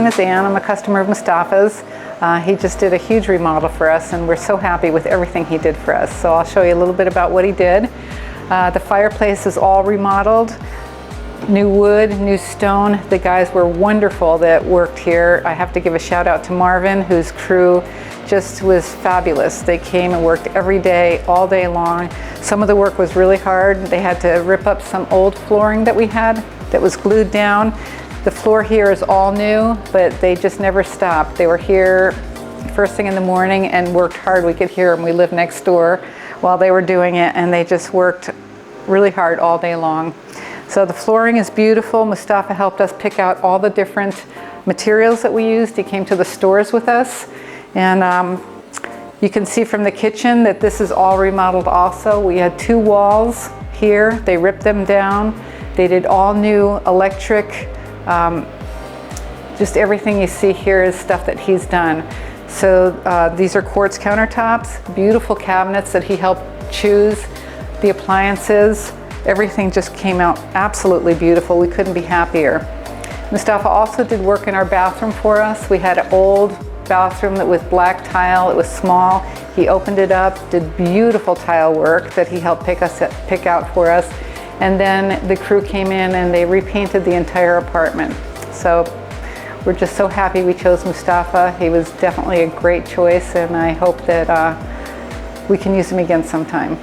name is Ann. I'm a customer of Mustafa's. He just did a huge remodel for us, and we're so happy with everything he did for us. So I'll show you a little bit about what he did. The fireplace is all remodeled. New wood, new stone. The guys were wonderful that worked here. I have to give a shout out to Marvin, whose crew just was fabulous. They came and worked every day, all day long. Some of the work was really hard. They had to rip up some old flooring that we had that was glued down. The floor here is all new, but they just never stopped. They were here first thing in the morning and worked hard. We could hear them. We lived next door while they were doing it, and they just worked really hard all day long. So the flooring is beautiful. Mustafa helped us pick out all the different materials that we used. He came to the stores with us, and you can see from the kitchen that this is all remodeled also. We had 2 walls here. They ripped them down. They did all new electric. Just everything you see here is stuff that he's done. So these are quartz countertops, beautiful cabinets that he helped choose, the appliances. Everything just came out absolutely beautiful. We couldn't be happier. Mustafa also did work in our bathroom for us. We had an old bathroom that was black tile. It was small. He opened it up, did beautiful tile work that he helped pick out for us. And then the crew came in and they repainted the entire apartment. So we're just so happy we chose Mustafa. He was definitely a great choice, and I hope that we can use him again sometime.